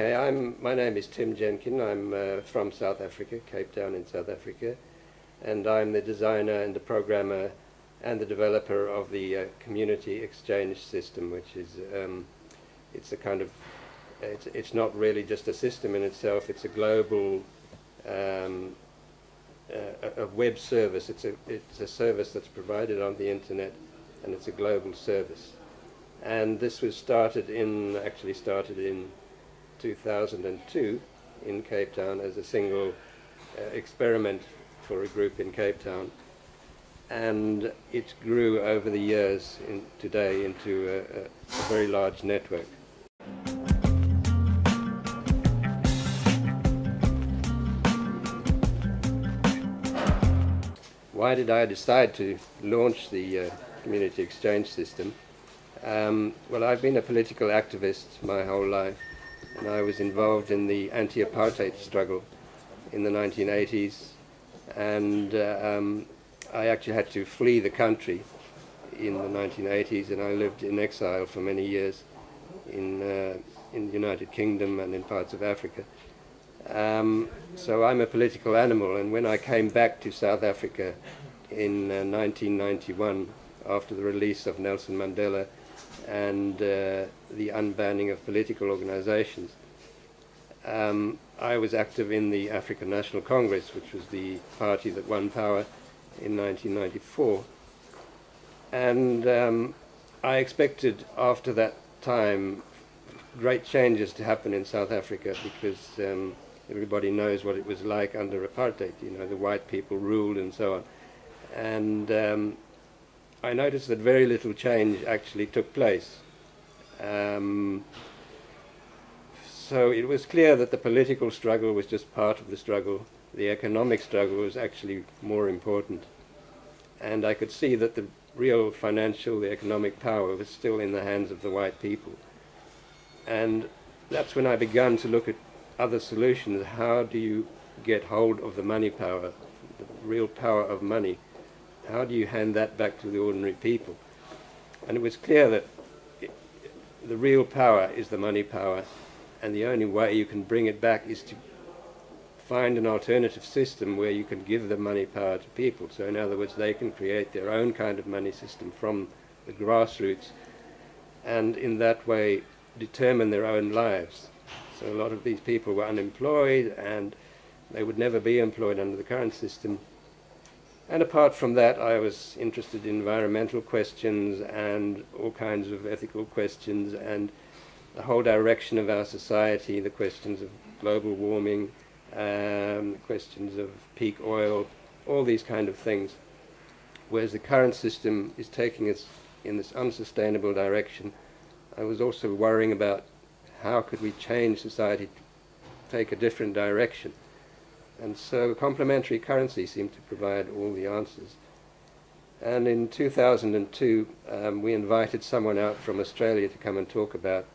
Okay, my name is Tim Jenkin. I'm from South Africa, Cape Town in South Africa, and I'm the designer and the programmer and the developer of the community exchange system, which is it's a kind of it's not really just a system in itself. It's a global a web service. It's a service that's provided on the internet, and it's a global service. And this was actually started in 2002 in Cape Town as a single experiment for a group in Cape Town, and it grew over the years today into a very large network. Why did I decide to launch the community exchange system? Well, I've been a political activist my whole life, and I was involved in the anti-apartheid struggle in the 1980s, and I actually had to flee the country in the 1980s, and I lived in exile for many years in the United Kingdom and in parts of Africa. So I'm a political animal, and when I came back to South Africa in 1991, after the release of Nelson Mandela and the unbanning of political organizations, I was active in the African National Congress, which was the party that won power in 1994. And I expected after that time great changes to happen in South Africa, because everybody knows what it was like under apartheid. You know, the white people ruled and so on. And I noticed that very little change actually took place. So it was clear that the political struggle was just part of the struggle. The economic struggle was actually more important. And I could see that the real financial, the economic power was still in the hands of the white people. And that's when I began to look at other solutions. How do you get hold of the money power, the real power of money? How do you hand that back to the ordinary people? And it was clear that the real power is the money power, and the only way you can bring it back is to find an alternative system where you can give the money power to people. So in other words, they can create their own kind of money system from the grassroots, and in that way determine their own lives. So a lot of these people were unemployed, and they would never be employed under the current system. And apart from that, I was interested in environmental questions and all kinds of ethical questions and the whole direction of our society, the questions of global warming, the questions of peak oil, all these kind of things. Whereas the current system is taking us in this unsustainable direction, I was also worrying about how could we change society to take a different direction. And so complementary currency seemed to provide all the answers. And in 2002, we invited someone out from Australia to come and talk about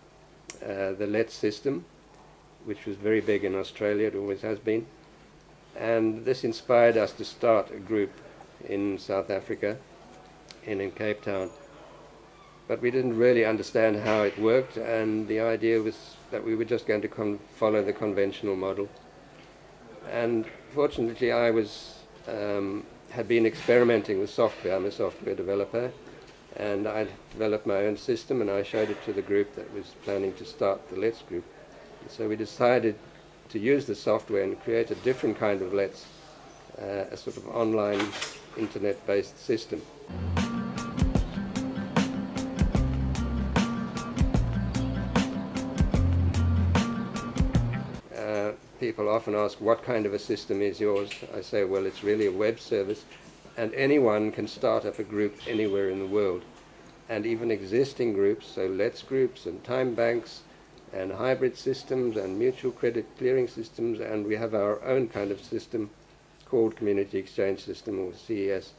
the Let's system, which was very big in Australia, it always has been. And this inspired us to start a group in South Africa, in Cape Town. But we didn't really understand how it worked, and the idea was that we were just going to follow the conventional model. And fortunately, I had been experimenting with software. I'm a software developer, and I developed my own system, and I showed it to the group that was planning to start the Let's group. And so we decided to use the software and create a different kind of Let's, a sort of online internet-based system. People often ask, what kind of a system is yours? I say, well, it's really a web service, and anyone can start up a group anywhere in the world. And even existing groups, so Let's groups and time banks and hybrid systems and mutual credit clearing systems, and we have our own kind of system called Community Exchange System, or CES,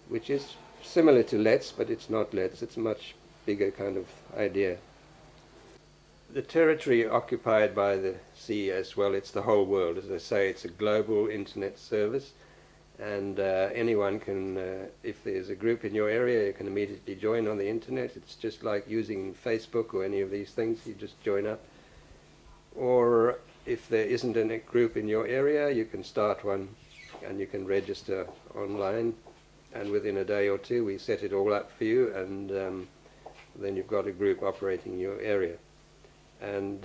which is similar to Let's, but it's not Let's. It's a much bigger kind of idea. The territory occupied by the CES, well, it's the whole world. As I say, it's a global internet service, and anyone can, if there's a group in your area, you can immediately join on the internet. It's just like using Facebook or any of these things. You just join up. or if there isn't a group in your area, you can start one and you can register online, and within a day or two we set it all up for you, and then you've got a group operating in your area. And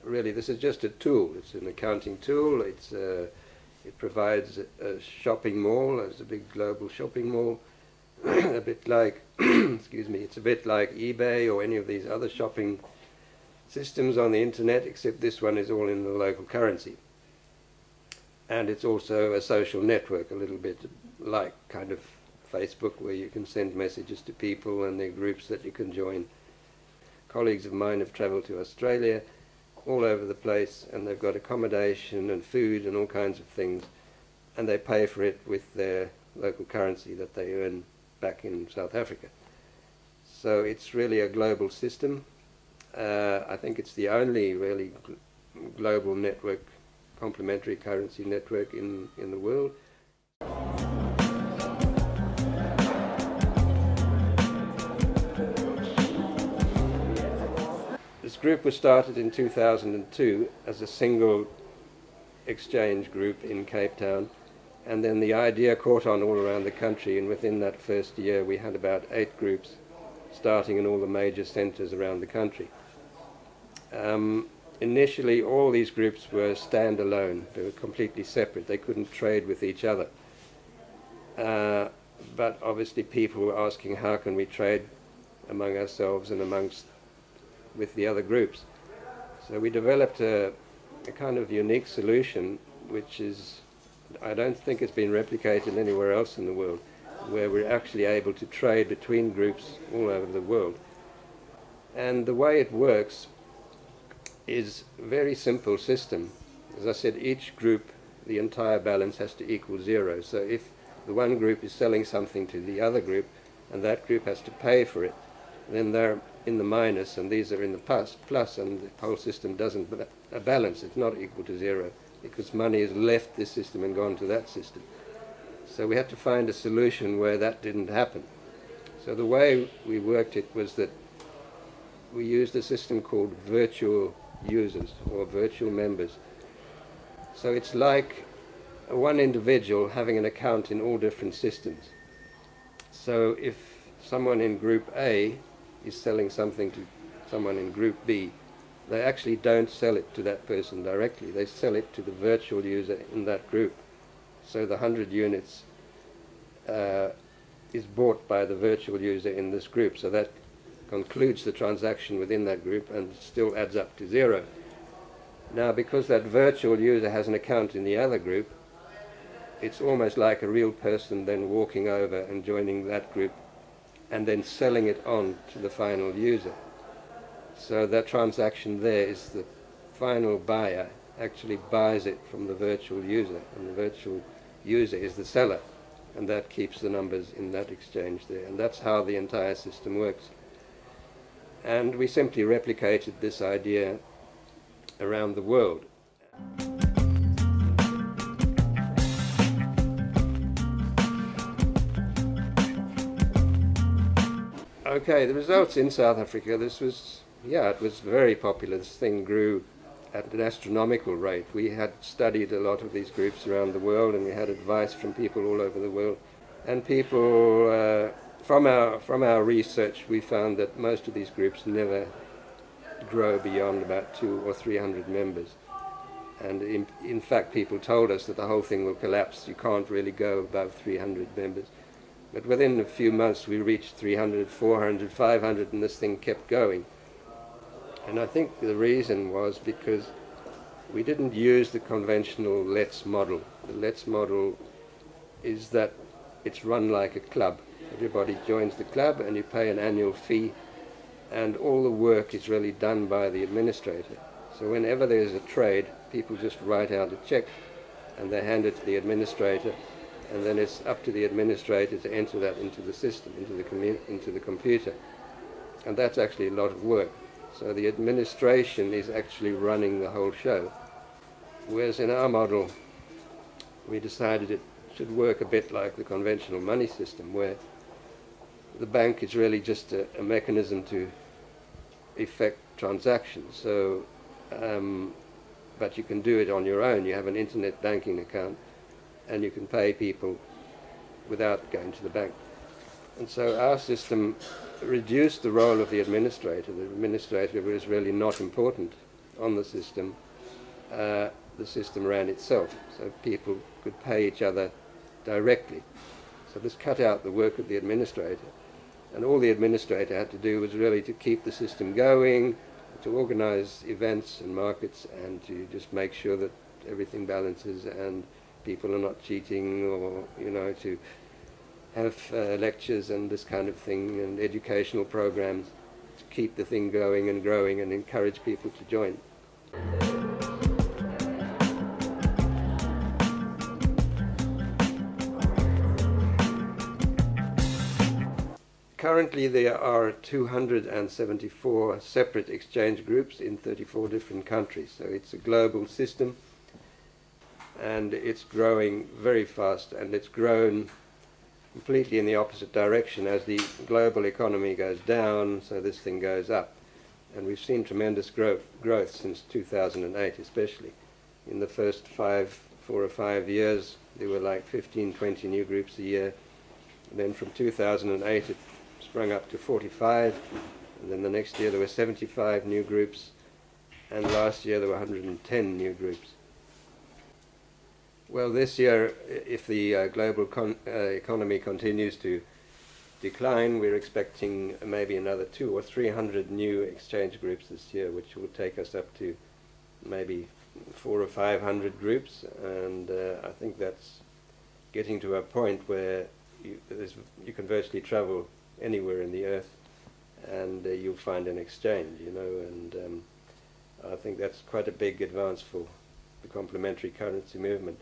really this is just a tool. It's an accounting tool. It provides a shopping mall, as a big global shopping mall, a bit like excuse me, it's a bit like eBay or any of these other shopping systems on the internet, except this one is all in the local currency. And it's also a social network, a little bit like kind of Facebook, where you can send messages to people and there are groups that you can join. Colleagues of mine have travelled to Australia, all over the place, and they've got accommodation and food and all kinds of things, and they pay for it with their local currency that they earn back in South Africa. So it's really a global system. I think it's the only really global network, complementary currency network in the world. This group was started in 2002 as a single exchange group in Cape Town, and then the idea caught on all around the country, and within that first year we had about 8 groups starting in all the major centres around the country. Initially all these groups were standalone. They were completely separate. They couldn't trade with each other. But obviously people were asking, how can we trade among ourselves and with the other groups? So we developed a kind of unique solution, which is, I don't think it's been replicated anywhere else in the world, where we're actually able to trade between groups all over the world. And the way it works is a very simple system. As I said, each group, the entire balance has to equal 0. So if the one group is selling something to the other group and that group has to pay for it, then they're in the minus and these are in the plus, and the whole system doesn't balance. It's not equal to 0 because money has left this system and gone to that system. So we had to find a solution where that didn't happen. So the way we worked it was that we used a system called virtual users or virtual members. So it's like one individual having an account in all different systems. So if someone in group A is selling something to someone in group B, they actually don't sell it to that person directly. They sell it to the virtual user in that group. So the 100 units is bought by the virtual user in this group. So that concludes the transaction within that group and still adds up to 0. Now, because that virtual user has an account in the other group, it's almost like a real person then walking over and joining that group and then selling it on to the final user. So that transaction there is the final buyer actually buys it from the virtual user, and the virtual user is the seller, and that keeps the numbers in that exchange there. And that's how the entire system works. And we simply replicated this idea around the world. Okay, the results in South Africa, this was, it was very popular. This thing grew at an astronomical rate. We had studied a lot of these groups around the world, and we had advice from people all over the world. And people, from our research, we found that most of these groups never grow beyond about 200 or 300 members. And in fact, people told us that the whole thing will collapse. You can't really go above 300 members. But within a few months, we reached 300, 400, 500, and this thing kept going. And I think the reason was because we didn't use the conventional Let's model. The Let's model is that it's run like a club. Everybody joins the club and you pay an annual fee, and all the work is really done by the administrator. So whenever there's a trade, people just write out a check and they hand it to the administrator, and then it's up to the administrator to enter that into the system, into the computer. And that's actually a lot of work. So the administration is actually running the whole show. Whereas in our model, we decided it should work a bit like the conventional money system, where the bank is really just a mechanism to effect transactions. So but you can do it on your own. You have an internet banking account and you can pay people without going to the bank. And so our system reduced the role of the administrator. The administrator was really not important on the system. The system ran itself, so people could pay each other directly. So this cut out the work of the administrator. And all the administrator had to do was really to keep the system going, to organize events and markets, and to just make sure that everything balances and people are not cheating, or, you know, to have lectures and this kind of thing, and educational programs to keep the thing going and growing and encourage people to join. Currently there are 274 separate exchange groups in 34 different countries, so it's a global system and it's growing very fast, and it's grown completely in the opposite direction. As the global economy goes down, so this thing goes up, and we've seen tremendous growth since 2008 especially. In the first 4 or 5 years there were like 15-20 new groups a year, and then from 2008 it sprung up to 45, and then the next year there were 75 new groups, and last year there were 110 new groups. Well, this year, if the global economy continues to decline, we're expecting maybe another 200 or 300 new exchange groups this year, which will take us up to maybe 400 or 500 groups, and I think that's getting to a point where you can virtually travel anywhere in the earth and you'll find an exchange, you know, and I think that's quite a big advance for the complementary currency movement.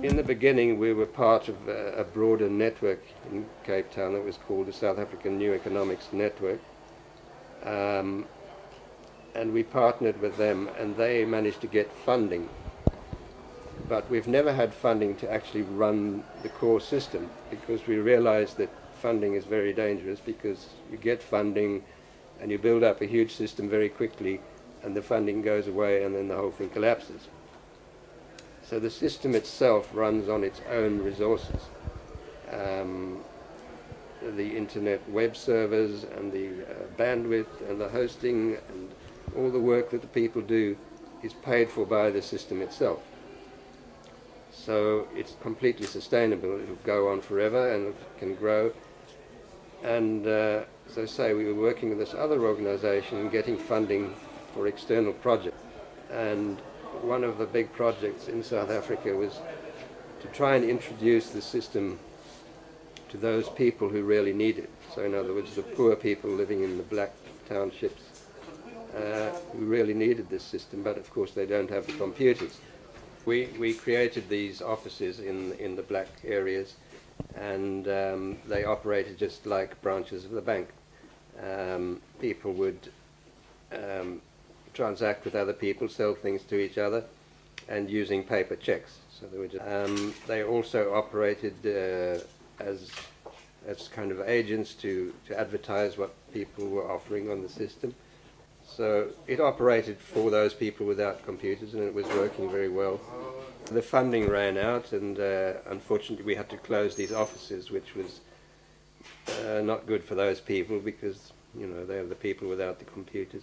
In the beginning we were part of a broader network in Cape Town that was called the South African New Economics Network, and we partnered with them and they managed to get funding. But we've never had funding to actually run the core system, because we realized that funding is very dangerous, because you get funding and you build up a huge system very quickly and the funding goes away and then the whole thing collapses. So the system itself runs on its own resources. The internet web servers and the bandwidth and the hosting and all the work that the people do is paid for by the system itself. So it's completely sustainable. It'll go on forever and it can grow. And as I say, we were working with this other organization and getting funding for external projects. And one of the big projects in South Africa was to try and introduce the system to those people who really need it. So in other words, the poor people living in the black townships who really needed this system, but of course they don't have the computers. We created these offices in the black areas, and they operated just like branches of the bank. People would transact with other people, sell things to each other, and using paper checks. So they were just, they also operated as kind of agents to advertise what people were offering on the system. So it operated for those people without computers, and it was working very well. The funding ran out, and unfortunately we had to close these offices, which was not good for those people, because, you know, they are the people without the computers.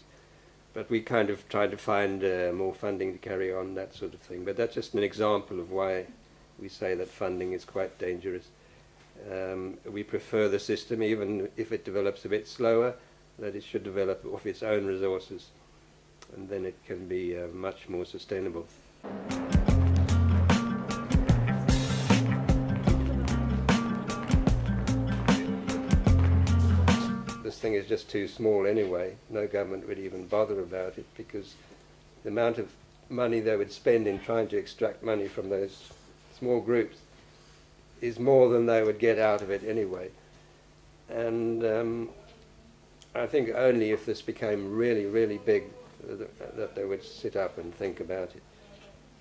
But we kind of tried to find more funding to carry on, that sort of thing. But that's just an example of why we say that funding is quite dangerous. We prefer the system, even if it develops a bit slower, that it should develop of its own resources, and then it can be much more sustainable. This thing is just too small anyway. No government would even bother about it, because the amount of money they would spend in trying to extract money from those small groups is more than they would get out of it anyway. And I think only if this became really, really big that they would sit up and think about it.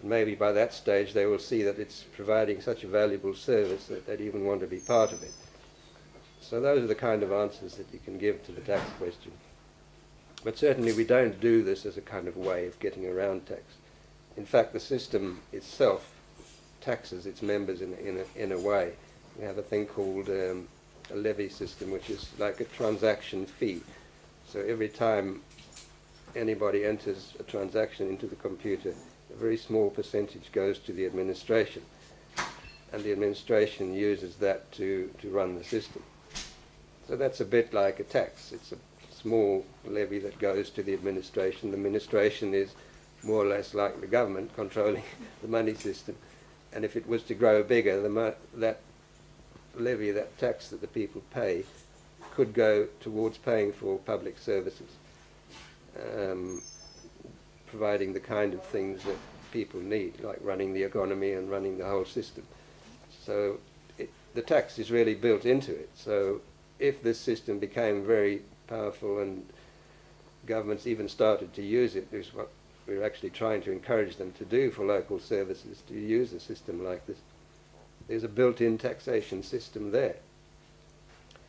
And maybe by that stage they will see that it's providing such a valuable service that they'd even want to be part of it. So those are the kind of answers that you can give to the tax question. But certainly we don't do this as a kind of way of getting around tax. In fact, the system itself taxes its members in a way. We have a thing called a levy system, which is like a transaction fee. So every time anybody enters a transaction into the computer, a very small percentage goes to the administration. And the administration uses that to run the system. So that's a bit like a tax. It's a small levy that goes to the administration. The administration is more or less like the government controlling the money system. And if it was to grow bigger, that levy, that tax that the people pay, could go towards paying for public services, providing the kind of things that people need, like running the economy and running the whole system. So the tax is really built into it. So if this system became very powerful and governments even started to use it, which is what we're actually trying to encourage them to do for local services, to use a system like this, there's a built-in taxation system there.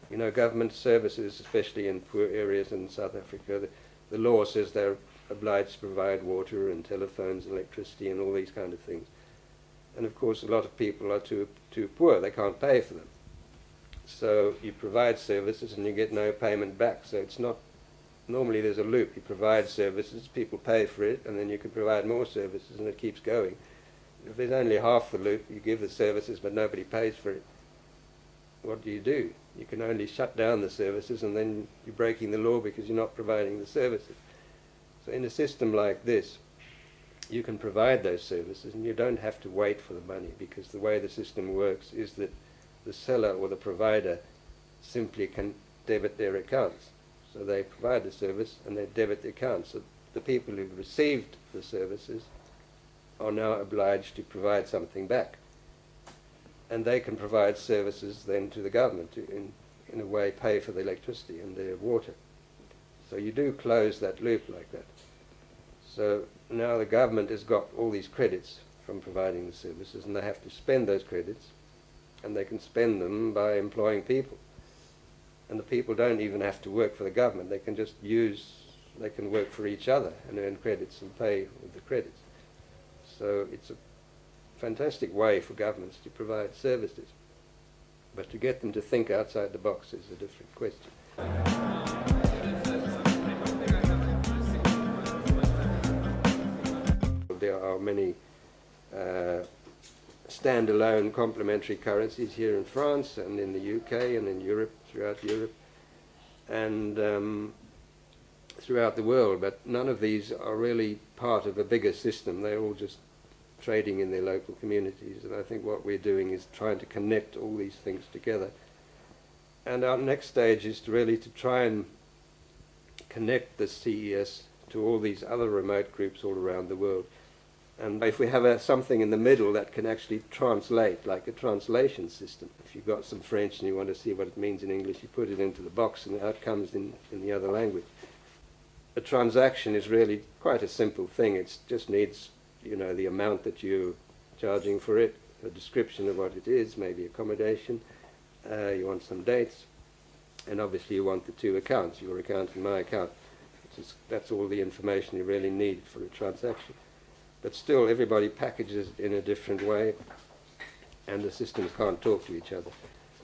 You know, government services, especially in poor areas in South Africa, the law says they're obliged to provide water and telephones, electricity and all these kind of things. And of course a lot of people are too poor, they can't pay for them. So you provide services and you get no payment back. So it's not, normally there's a loop. You provide services, people pay for it, and then you can provide more services and it keeps going. If there's only half the loop, you give the services but nobody pays for it, what do? You can only shut down the services and then you're breaking the law because you're not providing the services. So in a system like this, you can provide those services and you don't have to wait for the money, because the way the system works is that the seller or the provider simply can debit their accounts. So they provide the service and they debit the accounts. So the people who've received the services are now obliged to provide something back. And they can provide services then to the government to, in a way, pay for the electricity and their water. So you do close that loop like that. So now the government has got all these credits from providing the services, and they have to spend those credits, and they can spend them by employing people. And the people don't even have to work for the government. They can just they can work for each other and earn credits and pay with the credits. So it's a fantastic way for governments to provide services. But to get them to think outside the box is a different question. There are many standalone complementary currencies here in France and in the UK and in Europe, throughout Europe, and throughout the world, but none of these are really part of a bigger system. They're all just trading in their local communities, and I think what we're doing is trying to connect all these things together. And our next stage is to try and connect the CES to all these other remote groups all around the world. And if we have something in the middle that can actually translate, like a translation system. If you've got some French and you want to see what it means in English, you put it into the box and out comes in the other language. A transaction is really quite a simple thing. It just needs, you know, the amount that you're charging for it, a description of what it is, maybe accommodation, you want some dates, and obviously you want the two accounts, your account and my account. That's all the information you really need for a transaction. But still, everybody packages it in a different way, and the systems can't talk to each other.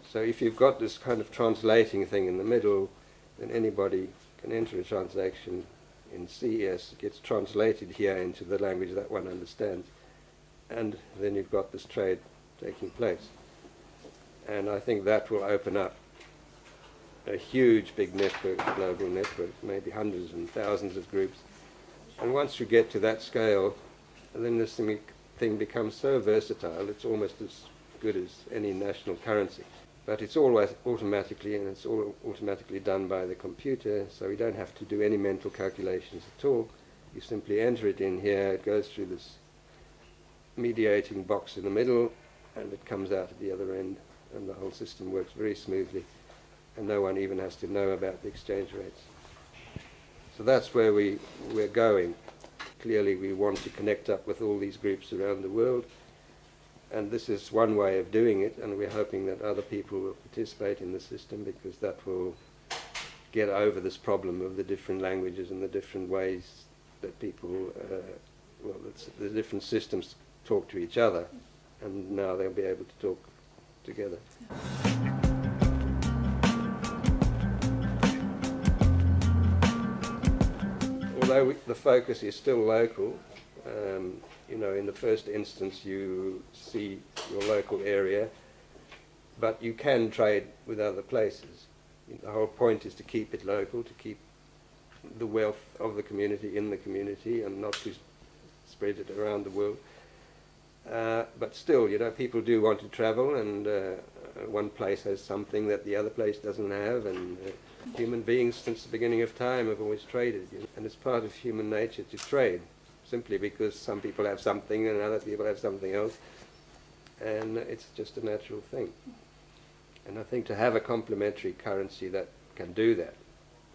So if you've got this kind of translating thing in the middle, then anybody can enter a transaction in CES, it gets translated here into the language that one understands, and then you've got this trade taking place. And I think that will open up a huge big network, global network, maybe hundreds and thousands of groups. And once you get to that scale, then this thing becomes so versatile, it's almost as good as any national currency. But it's always automatically, and it's all automatically done by the computer, so you don't have to do any mental calculations at all. You simply enter it in here, it goes through this mediating box in the middle, and it comes out at the other end, and the whole system works very smoothly, and no one even has to know about the exchange rates. So that's where we're going. Clearly we want to connect up with all these groups around the world, And this is one way of doing it, and we're hoping that other people will participate in the system, because that will get over this problem of the different languages and the different ways that people, the different systems talk to each other, and now they'll be able to talk together. Although the focus is still local, you know, in the first instance you see your local area, but you can trade with other places. The whole point is to keep it local, to keep the wealth of the community in the community and not to spread it around the world. But still, you know, people do want to travel, and one place has something that the other place doesn't have, and human beings since the beginning of time have always traded, you know? And it's part of human nature to trade, simply because some people have something and other people have something else, and it's just a natural thing. And I think to have a complementary currency that can do that,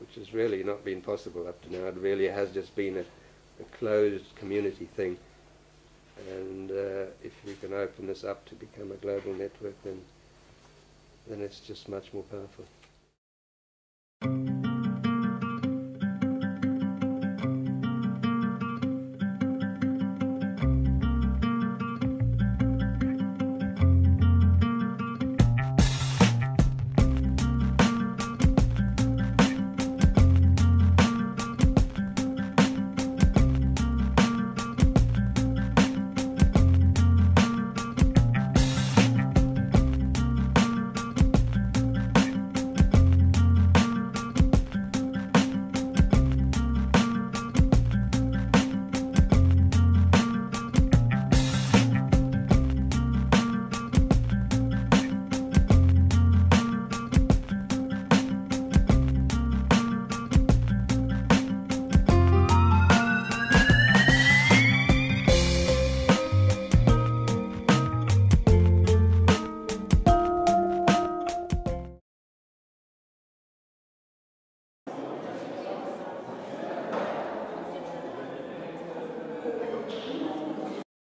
which has really not been possible up to now, it really has just been a closed community thing. And if we can open this up to become a global network, then it's just much more powerful.